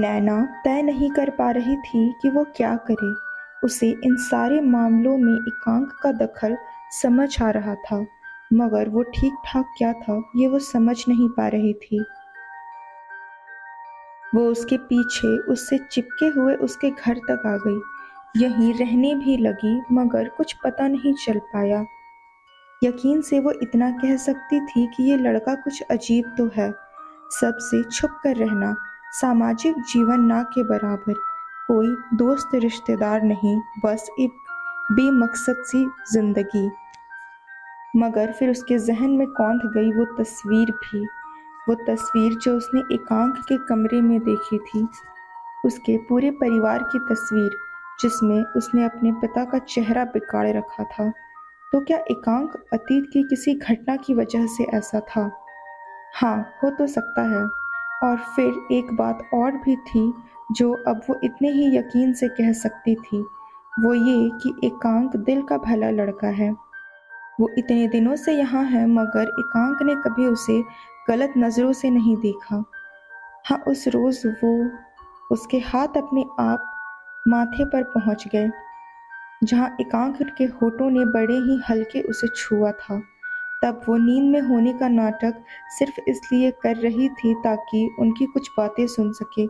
नैना तय नहीं कर पा रही थी कि वो क्या करे। उसे इन सारे मामलों में एकांक का दखल समझ आ रहा था, मगर वो ठीक-ठाक क्या था, ये वो समझ नहीं पा रही थी। वो उसके पीछे उससे चिपके हुए उसके घर तक आ गई। यहीं रहने भी लगी, मगर कुछ पता नहीं चल पाया। यकीन से वो इतना कह सकती थी कि ये लड़का कुछ अजीब तो है। सबसे छुप कर रहना, सामाजिक जीवन ना के बराबर, कोई दोस्त रिश्तेदार नहीं, बस एक बेमकसद सी जिंदगी। मगर फिर उसके जहन में कौंध गई वो तस्वीर भी, वो तस्वीर जो उसने एकांक के कमरे में देखी थी, उसके पूरे परिवार की तस्वीर, जिसमें उसने अपने पिता का चेहरा बिगाड़ रखा था। तो क्या एकांक अतीत की किसी घटना की वजह से ऐसा था? हाँ, हो तो सकता है। और फिर एक बात और भी थी, जो अब वो इतने ही यकीन से कह सकती थी, वो ये कि एकांक दिल का भला लड़का है। वो इतने दिनों से यहाँ है, मगर एकांक ने कभी उसे गलत नज़रों से नहीं देखा। हाँ, उस रोज़ उसके हाथ अपने आप माथे पर पहुँच गए, जहाँ एकांक के होठों ने बड़े ही हल्के उसे छुआ था। तब वो नींद में होने का नाटक सिर्फ इसलिए कर रही थी ताकि उनकी कुछ बातें सुन सके।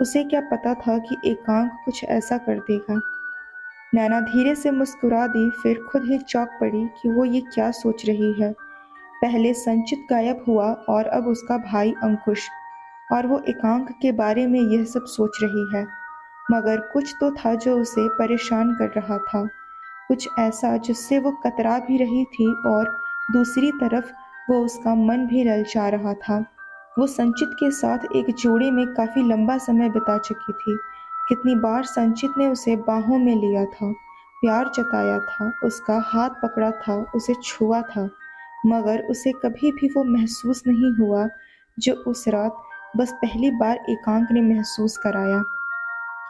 उसे क्या पता था कि एकांक कुछ ऐसा कर देगा। नैना धीरे से मुस्कुरा दी, फिर खुद ही चौंक पड़ी कि वो ये क्या सोच रही है। पहले संचित गायब हुआ और अब उसका भाई अंकुश, और वो एकांक के बारे में यह सब सोच रही है। मगर कुछ तो था जो उसे परेशान कर रहा था, कुछ ऐसा जिससे वो कतरा भी रही थी, और दूसरी तरफ वो उसका मन भी ललचा रहा था। वो संचित के साथ एक जोड़े में काफ़ी लंबा समय बिता चुकी थी। कितनी बार संचित ने उसे बाहों में लिया था, प्यार जताया था, उसका हाथ पकड़ा था, उसे छुआ था, मगर उसे कभी भी वो महसूस नहीं हुआ जो उस रात बस पहली बार एकांक ने महसूस कराया।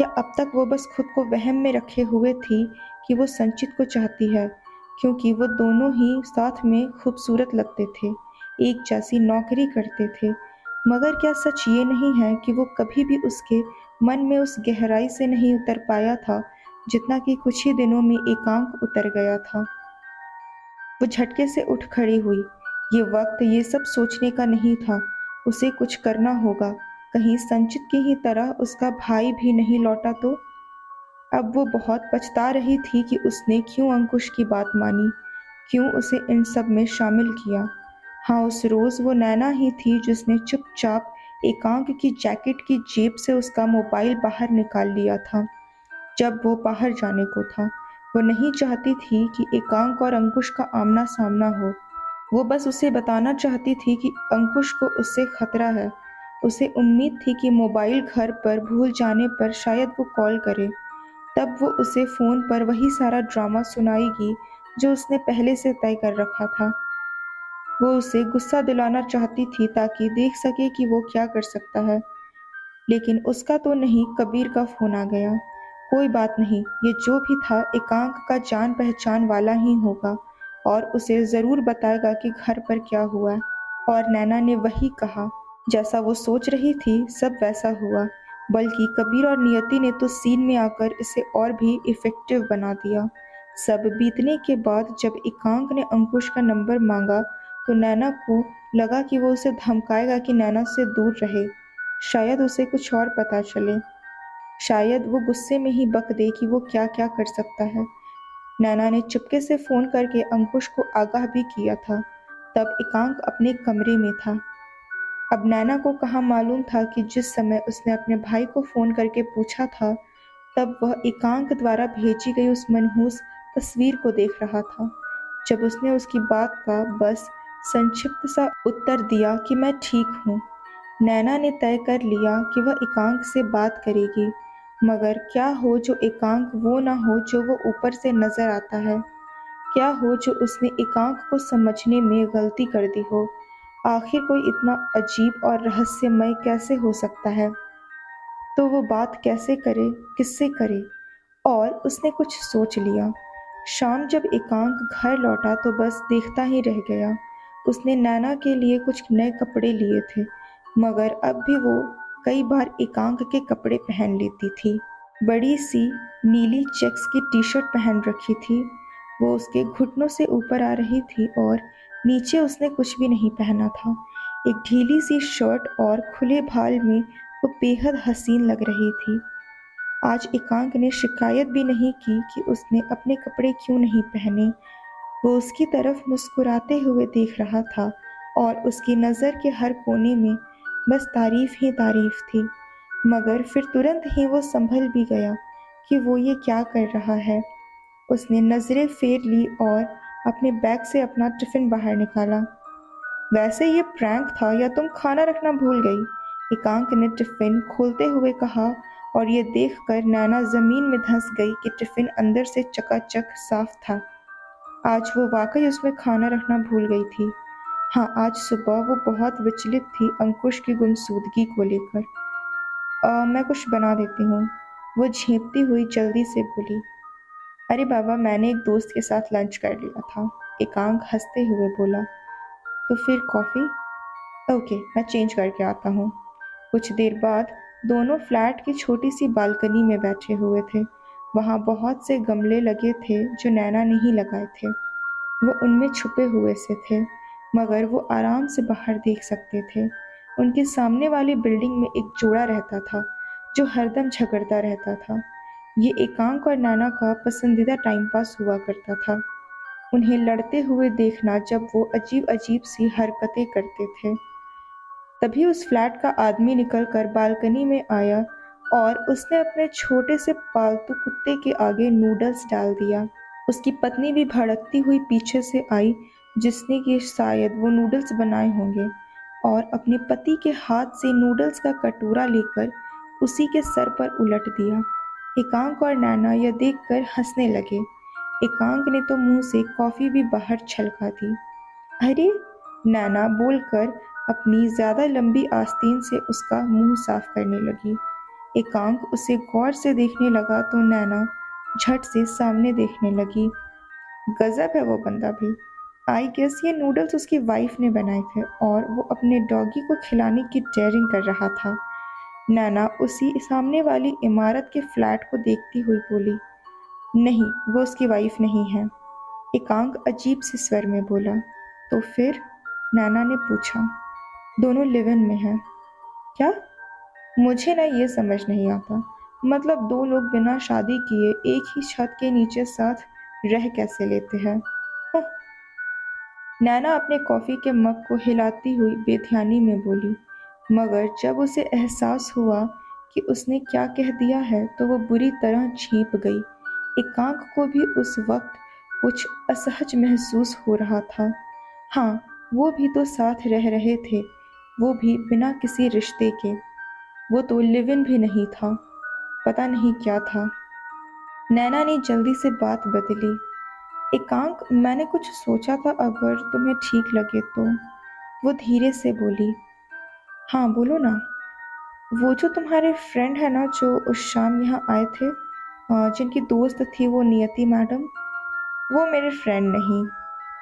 या अब तक वो बस खुद को वहम में रखे हुए थी कि वो संचित को चाहती है, क्योंकि वो दोनों ही साथ में खूबसूरत लगते थे, एक जैसी नौकरी करते थे। मगर क्या सच ये नहीं है कि वो कभी भी उसके मन में उस गहराई से नहीं उतर पाया था, जितना कि कुछ ही दिनों में एकांक उतर गया था। वो झटके से उठ खड़ी हुई। ये वक्त ये सब सोचने का नहीं था, उसे कुछ करना होगा। कहीं संचित की ही तरह उसका भाई भी नहीं लौटा तो? अब वो बहुत पछता रही थी कि उसने क्यों अंकुश की बात मानी, क्यों उसे इन सब में शामिल किया। हाँ, उस रोज़ वो नैना ही थी जिसने चुपचाप एकांक की जैकेट की जेब से उसका मोबाइल बाहर निकाल लिया था, जब वो बाहर जाने को था। वो नहीं चाहती थी कि एकांक और अंकुश का आमना-सामना हो। वो बस उसे बताना चाहती थी कि अंकुश को उससे खतरा है। उसे उम्मीद थी कि मोबाइल घर पर भूल जाने पर शायद वो कॉल करे। तब वो उसे फ़ोन पर वही सारा ड्रामा सुनाएगी जो उसने पहले से तय कर रखा था। वो उसे गुस्सा दिलाना चाहती थी ताकि देख सके कि वो क्या कर सकता है। लेकिन उसका तो नहीं, कबीर का फ़ोन आ गया। कोई बात नहीं, ये जो भी था एकांक का जान-पहचान वाला ही होगा, और उसे ज़रूर बताएगा कि घर पर क्या हुआ। और नैना ने वही कहा, जैसा वो सोच रही थी सब वैसा हुआ। बल्कि कबीर और नियति ने तो सीन में आकर इसे और भी इफ़ेक्टिव बना दिया। सब बीतने के बाद जब एकांक ने अंकुश का नंबर माँगा, तो नैना को लगा कि वो उसे धमकाएगा कि नैना से दूर रहे। शायद उसे कुछ और पता चले। शायद वो गुस्से में ही बक दे कि वो क्या-क्या कर सकता है। नैना ने चुपके से फ़ोन करके अंकुश को आगाह भी किया था। तब एकांक अपने कमरे में था। अब नैना को कहाँ मालूम था कि जिस समय उसने अपने भाई को फ़ोन करके पूछा था, तब वह एकांक द्वारा भेजी गई उस मनहूस तस्वीर को देख रहा था। जब उसने उसकी बात का बस संक्षिप्त सा उत्तर दिया कि मैं ठीक हूँ, नैना ने तय कर लिया कि वह एकांक से बात करेगी। मगर क्या हो जो एकांक वो ना हो जो वो ऊपर से नज़र आता है? क्या हो जो उसने एकांक को समझने में गलती कर दी हो? आखिर कोई इतना अजीब और रहस्यमय कैसे हो सकता है? तो वो बात कैसे करे, किससे करे? और उसने कुछ सोच लिया। शाम जब एकांक घर लौटा तो बस देखता ही रह गया। उसने नैना के लिए कुछ नए कपड़े लिए थे, मगर अब भी वो कई बार एकांक के कपड़े पहन लेती थी। बड़ी सी नीली चेक्स की टी-शर्ट पहन रखी थी। वो उसके घुटनों से ऊपर आ रही थी और नीचे उसने कुछ भी नहीं पहना था। एक ढीली सी शर्ट और खुले बाल में वो बेहद हसीन लग रही थी। आज एकांक ने शिकायत भी नहीं की कि उसने अपने कपड़े क्यों नहीं पहने। वो उसकी तरफ मुस्कुराते हुए देख रहा था और उसकी नज़र के हर कोने में बस तारीफ ही तारीफ थी। मगर फिर तुरंत ही वो संभल भी गया कि वो ये क्या कर रहा है। उसने नज़रें फेर ली और अपने बैग से अपना टिफ़िन बाहर निकाला। वैसे ये प्रैंक था या तुम खाना रखना भूल गई? एकांक ने टिफ़िन खोलते हुए कहा और ये देखकर नैना ज़मीन में धंस गई कि टिफ़िन अंदर से चकाचक साफ था। आज वो वाकई उसमें खाना रखना भूल गई थी। हाँ, आज सुबह वो बहुत विचलित थी अंकुश की गुमशुदगी को लेकर। मैं कुछ बना देती हूँ, वो झेंपती हुई जल्दी से बोली। अरे बाबा, मैंने एक दोस्त के साथ लंच कर लिया था, एकांक हंसते हुए बोला। तो फिर कॉफ़ी? ओके, मैं चेंज करके आता हूँ। कुछ देर बाद दोनों फ्लैट की छोटी सी बालकनी में बैठे हुए थे। वहाँ बहुत से गमले लगे थे जो नैना ने ही लगाए थे। वो उनमें छुपे हुए से थे, मगर वो आराम से बाहर देख सकते थे। उनके सामने वाली बिल्डिंग में एक जोड़ा रहता था जो हरदम झगड़ता रहता था। ये एकांक और नैना का पसंदीदा टाइम पास हुआ करता था। उन्हें लड़ते हुए देखना जब वो अजीब अजीब सी हरकतें करते थे। तभी उस फ्लैट का आदमी निकलकर बालकनी में आया और उसने अपने छोटे से पालतू कुत्ते के आगे नूडल्स डाल दिया। उसकी पत्नी भी भड़कती हुई पीछे से आई, जिसने कि शायद वो नूडल्स बनाए होंगे, और अपने पति के हाथ से नूडल्स का कटोरा लेकर उसी के सर पर उलट दिया। एकांक और नैना यह देखकर हंसने लगे। एकांक ने तो मुंह से कॉफी भी बाहर छलका दी। अरे, नैना बोलकर अपनी ज्यादा लंबी आस्तीन से उसका मुंह साफ करने लगी। एकांक उसे गौर से देखने लगा तो नैना झट से सामने देखने लगी। गजब है वो बंदा भी। आई गेस ये नूडल्स उसकी वाइफ ने बनाए थे और वो अपने डॉगी को खिलाने की डेयरिंग कर रहा था। नैना उसी सामने वाली इमारत के फ्लैट को देखती हुई बोली, नहीं, वो उसकी वाइफ नहीं है। एकांक अजीब से स्वर में बोला। तो फिर? नैना ने पूछा। दोनों लिव इन में हैं। क्या? मुझे ना ये समझ नहीं आता। मतलब दो लोग बिना शादी किए एक ही छत के नीचे साथ रह कैसे लेते हैं? हाँ। नैना अपने कॉफी के मग को हिलाती हुई बेध्यानी में बोली, मगर जब उसे एहसास हुआ कि उसने क्या कह दिया है तो वो बुरी तरह चीप गई। एकांक को भी उस वक्त कुछ असहज महसूस हो रहा था। हाँ, वो भी तो साथ रह रहे थे, वो भी बिना किसी रिश्ते के। वो तो लिव इन भी नहीं था, पता नहीं क्या था। नैना ने जल्दी से बात बदली। एकांक, मैंने कुछ सोचा था, अगर तुम्हें ठीक लगे तो। वो धीरे से बोली। हाँ, बोलो ना। वो जो तुम्हारे फ्रेंड है ना जो उस शाम यहाँ आए थे, जिनकी दोस्त थी वो नियति मैडम, वो मेरे फ्रेंड नहीं।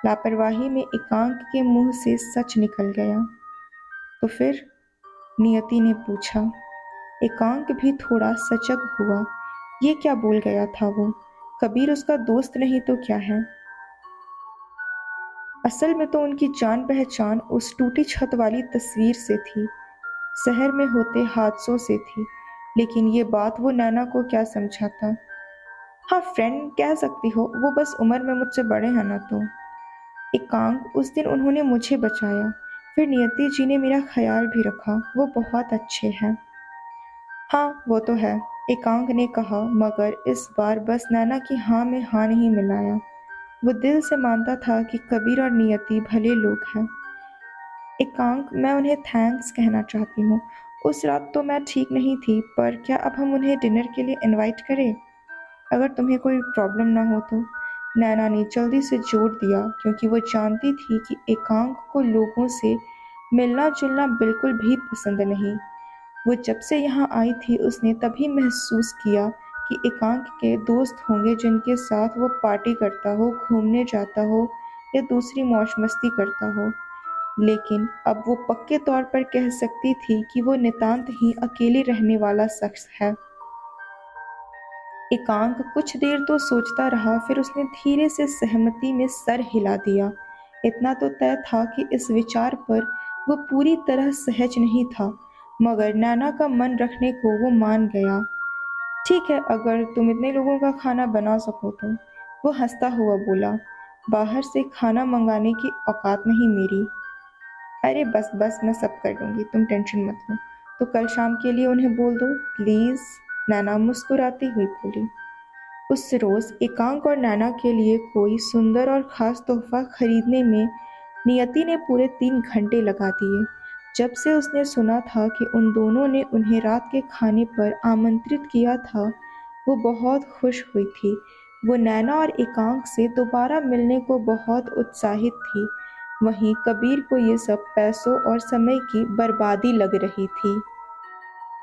लापरवाही में एकांक के मुंह से सच निकल गया। तो फिर? नियति ने पूछा। एकांक भी थोड़ा सजग हुआ। ये क्या बोल गया था वो? कबीर उसका दोस्त नहीं तो क्या है? असल में तो उनकी जान पहचान उस टूटी छत वाली तस्वीर से थी, शहर में होते हादसों से थी। लेकिन ये बात वो नैना को क्या समझाता। हाँ, फ्रेंड कह सकती हो, वो बस उम्र में मुझसे बड़े हैं ना तो। एकांक, उस दिन उन्होंने मुझे बचाया, फिर नियति जी ने मेरा ख्याल भी रखा, वो बहुत अच्छे हैं। हाँ, वो तो है, एकांक ने कहा, मगर इस बार बस नैना की हाँ में हाँ नहीं मिलाया। वो दिल से मानता था कि कबीर और नियति भले लोग हैं। एकांक, मैं उन्हें थैंक्स कहना चाहती हूँ। उस रात तो मैं ठीक नहीं थी, पर क्या अब हम उन्हें डिनर के लिए इनवाइट करें, अगर तुम्हें कोई प्रॉब्लम ना हो तो? नैना ने जल्दी से जोर दिया, क्योंकि वो जानती थी कि एकांक को लोगों से मिलना जुलना बिल्कुल भी पसंद नहीं। वो जब से यहाँ आई थी उसने तभी महसूस किया कि एकांक के दोस्त होंगे जिनके साथ वो पार्टी करता हो, घूमने जाता हो या दूसरी मौज मस्ती करता हो। लेकिन अब वो पक्के तौर पर कह सकती थी कि वो नितांत ही अकेले रहने वाला शख्स है। एकांक कुछ देर तो सोचता रहा, फिर उसने धीरे से सहमति में सर हिला दिया। इतना तो तय था कि इस विचार पर वो पूरी तरह सहज नहीं था, मगर नैना का मन रखने को वो मान गया। ठीक है, अगर तुम इतने लोगों का खाना बना सको तो। वो हंसता हुआ बोला, बाहर से खाना मंगाने की औकात नहीं मेरी। अरे बस बस, मैं सब कर लूंगी, तुम टेंशन मत लो। तो कल शाम के लिए उन्हें बोल दो प्लीज, नैना मुस्कुराती हुई बोली। उस रोज एकांक और नैना के लिए कोई सुंदर और खास तोहफा खरीदने में नियति ने पूरे 3 घंटे लगा दिए। जब से उसने सुना था कि उन दोनों ने उन्हें रात के खाने पर आमंत्रित किया था, वो बहुत खुश हुई थी। वो नैना और एकांक से दोबारा मिलने को बहुत उत्साहित थी। वहीं कबीर को ये सब पैसों और समय की बर्बादी लग रही थी।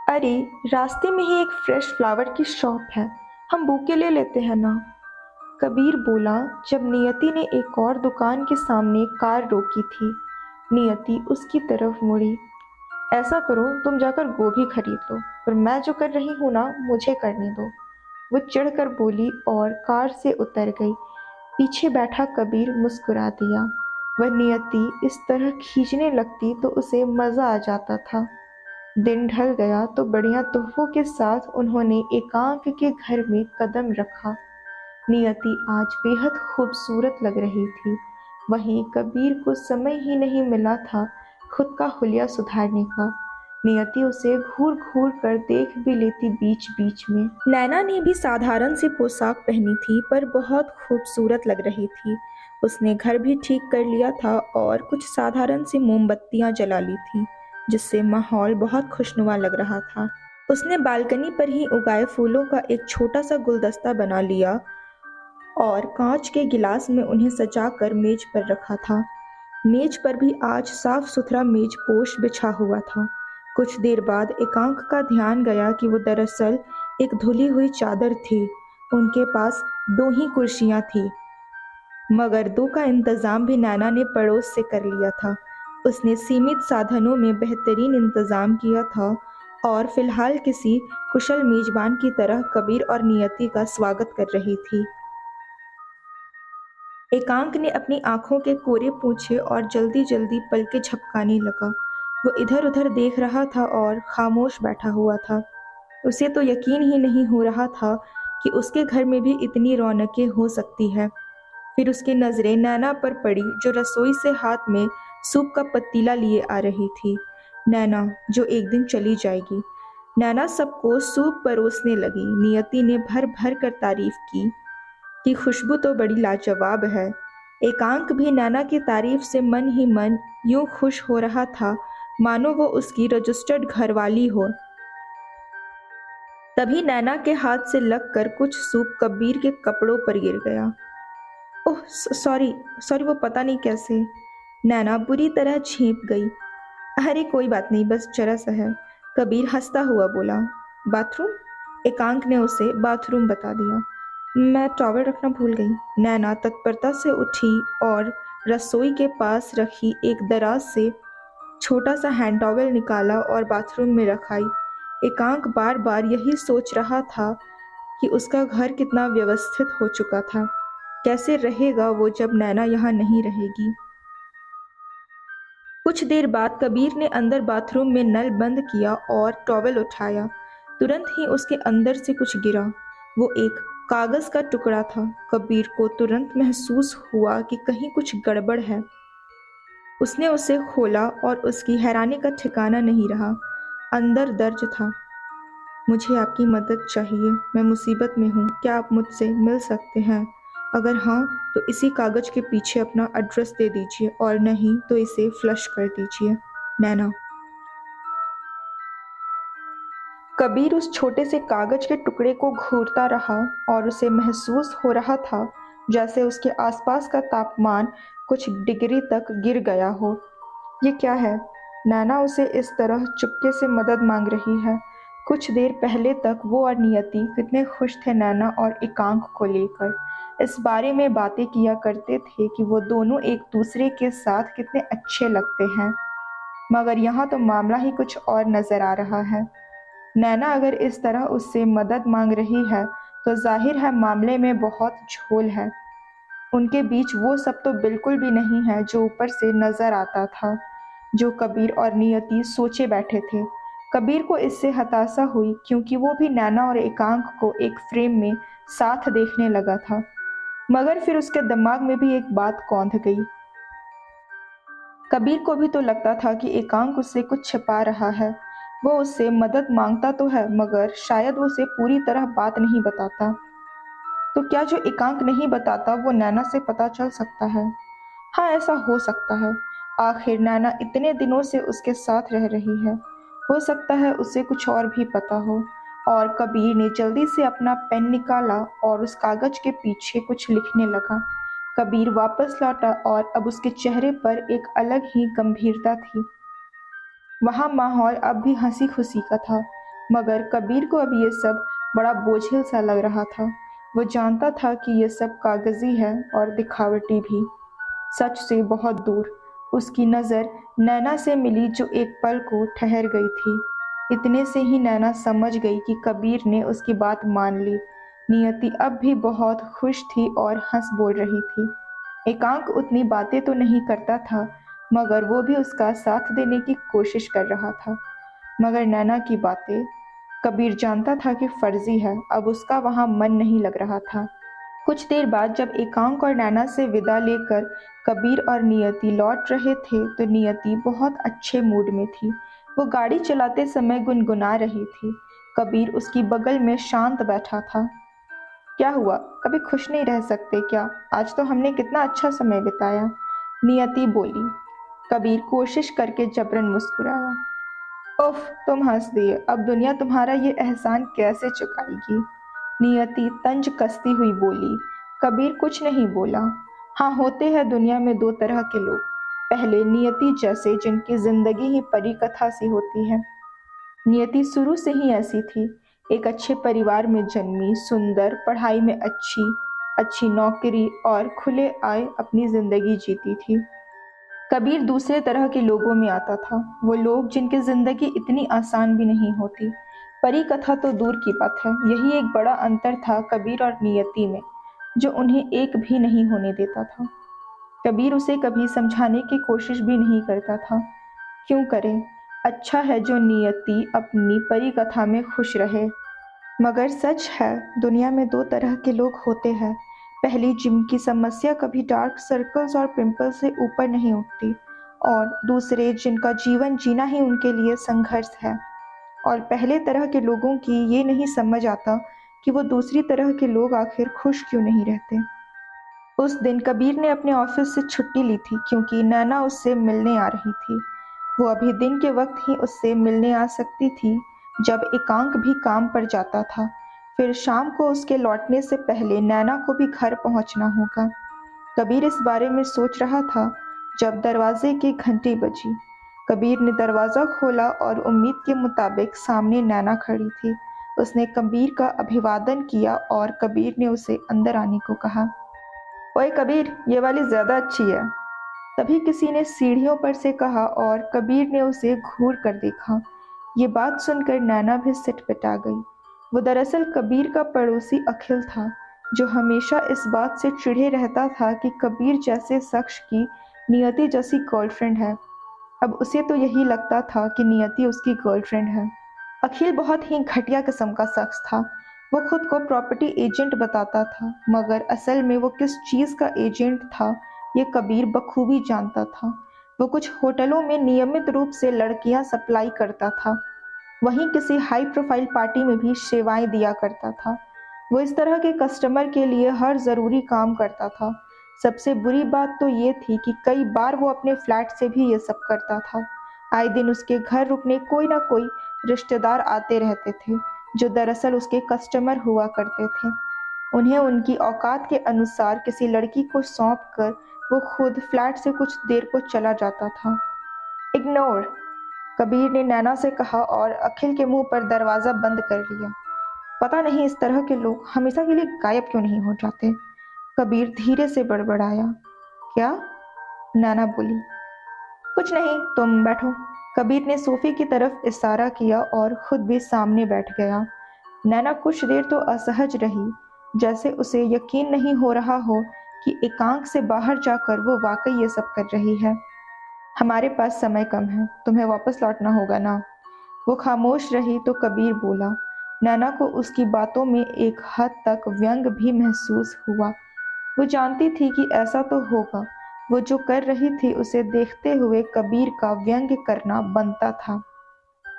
अरे, रास्ते में ही एक फ्रेश फ्लावर की शॉप है, हम बुके ले लेते हैं ना। कबीर बोला जब नियति ने एक और दुकान के सामने कार रोकी थी। नियति उसकी तरफ मुड़ी। ऐसा करो, तुम जाकर गोभी खरीद लो, और मैं जो कर रही हूँ ना, मुझे करने दो। वो चिढ़कर बोली और कार से उतर गई। पीछे बैठा कबीर मुस्कुरा दिया। वह नियति इस तरह खींचने लगती तो उसे मजा आ जाता था। दिन ढल गया तो बढ़िया तोहफों के साथ उन्होंने एकांक के घर में कदम रखा। नियति आज बेहद खूबसूरत लग रही थी। वहीं कबीर को समय ही नहीं मिला था खुद का हुलिया सुधारने का। नियति उसे घूर घूर कर देख भी लेती बीच बीच में। नैना ने भी साधारण सी पोशाक पहनी थी, पर बहुत खूबसूरत लग रही थी। उसने घर भी ठीक कर लिया था और कुछ साधारण सी मोमबत्तियां जला ली थी, जिससे माहौल बहुत खुशनुमा लग रहा था। उसने बालकनी पर ही उगाए फूलों का एक छोटा सा गुलदस्ता बना लिया और कांच के गिलास में उन्हें सजाकर मेज पर रखा था। मेज पर भी आज साफ सुथरा मेज पोश बिछा हुआ था। कुछ देर बाद एकांक का ध्यान गया कि वो दरअसल एक धुली हुई चादर थी। उनके पास 2 ही कुर्सियां थी, मगर 2 का इंतजाम भी नैना ने पड़ोस से कर लिया था। उसने सीमित साधनों में बेहतरीन इंतजाम किया था और फिलहाल किसी कुशल मेजबान की तरह कबीर और नियति का स्वागत कर रही थी। एकांक ने अपनी आंखों के कोरे पोंछे और जल्दी जल्दी पलकें झपकाने लगा। वो इधर उधर देख रहा था और खामोश बैठा हुआ था। उसे तो यकीन ही नहीं हो रहा था कि उसके घर में भी इतनी रौनकें हो सकती है। फिर उसकी नजरें नैना पर पड़ी, जो रसोई से हाथ में सूप का पतीला लिए आ रही थी। नैना जो एक दिन चली जाएगी। नैना सबको सूप परोसने लगी। नियति ने भर भर कर तारीफ की कि खुशबू तो बड़ी लाजवाब है। एकांक भी नैना की तारीफ से मन ही मन यूं खुश हो रहा था मानो वो उसकी रजिस्टर्ड घरवाली हो। तभी नैना के हाथ से लगकर कुछ सूप कबीर के कपड़ों पर गिर गया। ओह, सॉरी सॉरी, वो पता नहीं कैसे। नैना बुरी तरह झेंप गई। अरे कोई बात नहीं, बस जरा सा है। कबीर हंसता हुआ बोला। बाथरूम? एकांक ने उसे बाथरूम बता दिया। मैं टॉवल रखना भूल गई। नैना तत्परता से उठी और रसोई के पास रखी एक दराज से छोटा सा हैंड टॉवल निकाला और बाथरूम में रखाई। एकांक बार बार यही सोच रहा था कि उसका घर कितना व्यवस्थित हो चुका था। कैसे रहेगा वो जब नैना यहाँ नहीं रहेगी। कुछ देर बाद कबीर ने अंदर बाथरूम में नल बंद किया और टॉवल उठाया। तुरंत ही उसके अंदर से कुछ गिरा। वो एक कागज का टुकड़ा था। कबीर को तुरंत महसूस हुआ कि कहीं कुछ गड़बड़ है। उसने उसे खोला और उसकी हैरानी का ठिकाना नहीं रहा। अंदर दर्ज था, मुझे आपकी मदद चाहिए, मैं मुसीबत में हूँ, क्या आप मुझसे मिल सकते हैं? अगर हाँ तो इसी कागज के पीछे अपना एड्रेस दे दीजिए, और नहीं तो इसे फ्लश कर दीजिए। नैना। कबीर उस छोटे से कागज के टुकड़े को घूरता रहा और उसे महसूस हो रहा था जैसे उसके आसपास का तापमान कुछ डिग्री तक गिर गया हो। ये क्या है? नैना उसे इस तरह चुपके से मदद मांग रही है। कुछ देर पहले तक वो और नियति कितने खुश थे नैना और एकांक को लेकर। इस बारे में बातें किया करते थे कि वो दोनों एक दूसरे के साथ कितने अच्छे लगते हैं। मगर यहाँ तो मामला ही कुछ और नज़र आ रहा है। नैना अगर इस तरह उससे मदद मांग रही है तो जाहिर है मामले में बहुत झोल है। उनके बीच वो सब तो बिल्कुल भी नहीं है जो ऊपर से नजर आता था, जो कबीर और नियति सोचे बैठे थे। कबीर को इससे हताशा हुई क्योंकि वो भी नैना और एकांक को एक फ्रेम में साथ देखने लगा था। मगर फिर उसके दिमाग में भी एक बात कौंध गई। कबीर को भी तो लगता था कि एकांक उससे कुछ छिपा रहा है। वो उससे मदद मांगता तो है मगर शायद वो उसे पूरी तरह बात नहीं बताता। तो क्या जो एकांक नहीं बताता वो नैना से पता चल सकता है? हाँ, ऐसा हो सकता है। आखिर नैना इतने दिनों से उसके साथ रह रही है। हो सकता है उसे कुछ और भी पता हो। और कबीर ने जल्दी से अपना पेन निकाला और उस कागज के पीछे कुछ लिखने लगा। कबीर वापस लौटा और अब उसके चेहरे पर एक अलग ही गंभीरता थी। वहाँ माहौल अब भी हंसी खुशी का था, मगर कबीर को अब ये सब बड़ा बोझिल सा लग रहा था। वो जानता था कि ये सब कागजी है और दिखावटी भी, सच से बहुत दूर। उसकी नज़र नैना से मिली जो एक पल को ठहर गई थी। इतने से ही नैना समझ गई कि कबीर ने उसकी बात मान ली। नियति अब भी बहुत खुश थी और हंस बोल रही थी। एकांक उतनी बातें तो नहीं करता था, मगर वो भी उसका साथ देने की कोशिश कर रहा था। मगर नैना की बातें, कबीर जानता था कि फर्जी है, अब उसका वहाँ मन नहीं लग रहा था। कुछ देर बाद जब एकांक और नैना से विदा लेकर कबीर और नियति लौट रहे थे तो नियति बहुत अच्छे मूड में थी। वो गाड़ी चलाते समय गुनगुना रही थी। कबीर उसकी बगल में शांत बैठा था। क्या हुआ, कभी खुश नहीं रह सकते क्या? आज तो हमने कितना अच्छा समय बिताया, नियति बोली। कबीर कोशिश करके जबरन मुस्कुराया। उफ, तुम हंस दिए। अब दुनिया तुम्हारा ये एहसान कैसे चुकाएगी? नियति तंज कसती हुई बोली। कबीर कुछ नहीं बोला। हाँ, होते हैं दुनिया में दो तरह के लोग। पहले नियति जैसे जिनकी जिंदगी ही परी कथा सी होती है। नियति शुरू से ही ऐसी थी। एक अच्छे परिवार में जन्मी, सुंदर, पढ़ाई में अच्छी, अच्छी नौकरी और खुले आय अपनी जिंदगी जीती थी। कबीर दूसरे तरह के लोगों में आता था। वो लोग जिनकी जिंदगी इतनी आसान भी नहीं होती। परी कथा तो दूर की बात है। यही एक बड़ा अंतर था कबीर और नियति में, जो उन्हें एक भी नहीं होने देता था। कबीर उसे कभी समझाने की कोशिश भी नहीं करता था। क्यों करे? अच्छा है जो नियति अपनी परी कथा में खुश रहे। मगर सच है, दुनिया में दो तरह के लोग होते हैं। पहली, जिनकी समस्या कभी डार्क सर्कल्स और पिंपल्स से ऊपर नहीं उठती, और दूसरे जिनका जीवन जीना ही उनके लिए संघर्ष है। और पहले तरह के लोगों की ये नहीं समझ आता कि वो दूसरी तरह के लोग आखिर खुश क्यों नहीं रहते। उस दिन कबीर ने अपने ऑफिस से छुट्टी ली थी क्योंकि नैना उससे मिलने आ रही थी। वो अभी दिन के वक्त ही उससे मिलने आ सकती थी, जब एकांक भी काम पर जाता था। फिर शाम को उसके लौटने से पहले नैना को भी घर पहुंचना होगा। कबीर इस बारे में सोच रहा था जब दरवाजे की घंटी बजी। कबीर ने दरवाज़ा खोला और उम्मीद के मुताबिक सामने नैना खड़ी थी। उसने कबीर का अभिवादन किया और कबीर ने उसे अंदर आने को कहा। ओए कबीर, ये वाली ज़्यादा अच्छी है, तभी किसी ने सीढ़ियों पर से कहा और कबीर ने उसे घूर कर देखा। ये बात सुनकर नैना भी सिटपिटा गई। वो दरअसल कबीर का पड़ोसी अखिल था, जो हमेशा इस बात से चिढ़े रहता था कि कबीर जैसे शख्स की नियति जैसी गर्लफ्रेंड है। अब उसे तो यही लगता था कि नियति उसकी गर्लफ्रेंड है। अखिल बहुत ही घटिया किस्म का शख्स था। वो खुद को प्रॉपर्टी एजेंट बताता था, मगर असल में वो किस चीज़ का एजेंट था ये कबीर बखूबी जानता था। वो कुछ होटलों में नियमित रूप से लड़कियां सप्लाई करता था, वहीं किसी हाई प्रोफाइल पार्टी में भी सेवाएं दिया करता था। वो इस तरह के कस्टमर के लिए हर ज़रूरी काम करता था। सबसे बुरी बात तो ये थी कि कई बार वो अपने फ्लैट से भी ये सब करता था। आए दिन उसके घर रुकने कोई ना कोई रिश्तेदार आते रहते थे, जो दरअसल उसके कस्टमर हुआ करते थे। उन्हें उनकी औकात के अनुसार किसी लड़की को सौंप कर वो खुद फ्लैट से कुछ देर को चला जाता था। इग्नोर, कबीर ने नैना से कहा और अखिल के मुंह पर दरवाज़ा बंद कर लिया। पता नहीं इस तरह के लोग हमेशा के लिए गायब क्यों नहीं हो जाते। कबीर धीरे से बड़बड़ाया। क्या? नैना बोली। कुछ नहीं, तुम बैठो। कबीर ने सोफे की तरफ इशारा किया और खुद भी सामने बैठ गया। नैना कुछ देर तो असहज रही, जैसे उसे यकीन नहीं हो रहा हो कि एकांक से बाहर जाकर वो वाकई ये सब कर रही है। हमारे पास समय कम है, तुम्हें वापस लौटना होगा ना। वो खामोश रही तो कबीर बोला। नैना को उसकी बातों में एक हद तक व्यंग भी महसूस हुआ। वो जानती थी कि ऐसा तो होगा। वो जो कर रही थी उसे देखते हुए कबीर का व्यंग करना बनता था।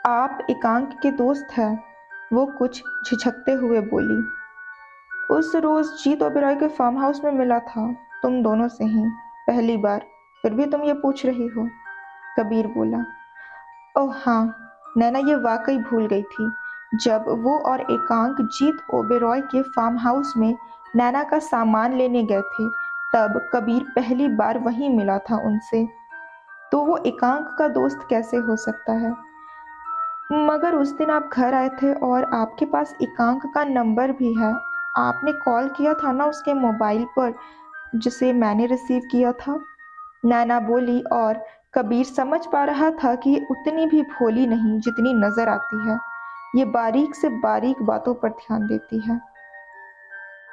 आप एकांक के दोस्त हैं? वो कुछ झिझकते हुए बोली। उस रोज जीत ओबेरॉय के फार्म हाउस में मिला था, तुम दोनों से ही, पहली बार। फिर भी तुम ये पूछ रही हो? कबीर बोला। ओह हाँ, नैना ये वाकई भूल गई थी। जब वो और एकांक जीत ओबेरॉय के फार्म हाउस में नैना का सामान लेने गए थे, तब कबीर पहली बार वहीं मिला था उनसे। तो वो एकांक का दोस्त कैसे हो सकता है? मगर उस दिन आप घर आए थे और आपके पास एकांक का नंबर भी है। आपने कॉल किया था ना उसके मोबाइल पर, जिसे मैंने रिसीव किया था। नैना बोली और कबीर समझ पा रहा था कि ये उतनी भी भोली नहीं जितनी नजर आती है। ये बारीक से बारीक बातों पर ध्यान देती है।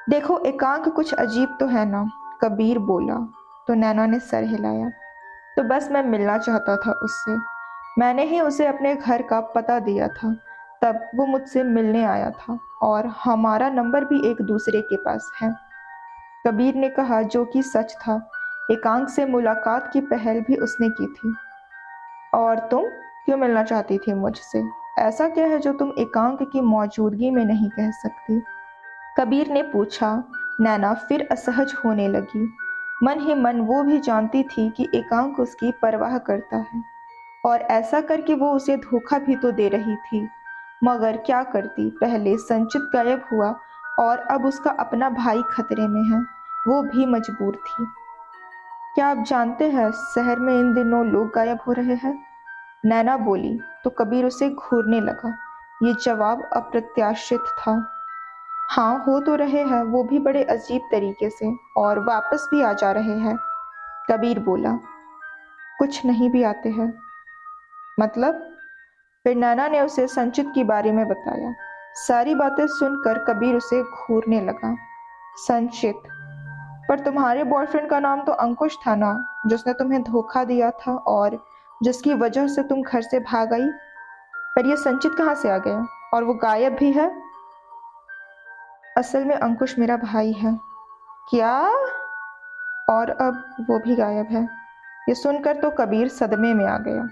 देखो एकांक कुछ अजीब तो है ना, कबीर बोला तो नैना ने सर हिलाया। तो बस मैं मिलना चाहता था उससे। मैंने ही उसे अपने घर का पता दिया था, तब वो मुझसे मिलने आया था और हमारा नंबर भी एक दूसरे के पास है। कबीर ने कहा, जो कि सच था। एकांक से मुलाकात की पहल भी उसने की थी। और तुम क्यों मिलना चाहती थी मुझसे? ऐसा क्या है जो तुम एकांक की मौजूदगी में नहीं कह सकती? कबीर ने पूछा। नैना फिर असहज होने लगी। मन ही मन वो भी जानती थी कि एकांक उसकी परवाह करता है और ऐसा करके वो उसे धोखा भी तो दे रही थी। मगर क्या करती, पहले संचित गायब हुआ और अब उसका अपना भाई खतरे में है। वो भी मजबूर थी। क्या आप जानते हैं शहर में इन दिनों लोग गायब हो रहे हैं? नैना बोली तो कबीर उसे घूरने लगा। ये जवाब अप्रत्याशित था। हाँ, हो तो रहे हैं, वो भी बड़े अजीब तरीके से, और वापस भी आ जा रहे हैं। कबीर बोला। कुछ नहीं भी आते हैं? मतलब? फिर नैना ने उसे संचित के बारे में बताया। सारी बातें सुनकर कबीर उसे घूरने लगा। संचित? पर तुम्हारे बॉयफ्रेंड का नाम तो अंकुश था ना, जिसने तुम्हें धोखा दिया था और जिसकी वजह से तुम घर से भाग आई। पर यह संचित कहाँ से आ गया? और वो गायब भी है? असल में अंकुश मेरा भाई है। क्या? और अब वो भी गायब है। ये सुनकर तो कबीर सदमे में आ गया।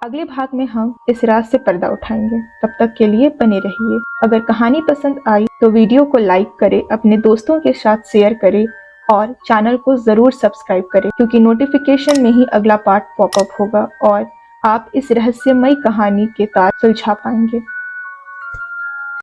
अगले भाग में हम इस राज से पर्दा उठाएंगे। तब तक के लिए बने रहिए। अगर कहानी पसंद आई तो वीडियो को लाइक करें, अपने दोस्तों के साथ शेयर करें और चैनल को ज़रूर सब्सक्राइब करें, क्योंकि नोटिफिकेशन में ही अगला पार्ट पॉपअप होगा और आप इस रहस्यमयी कहानी के तार सुलझा पाएंगे।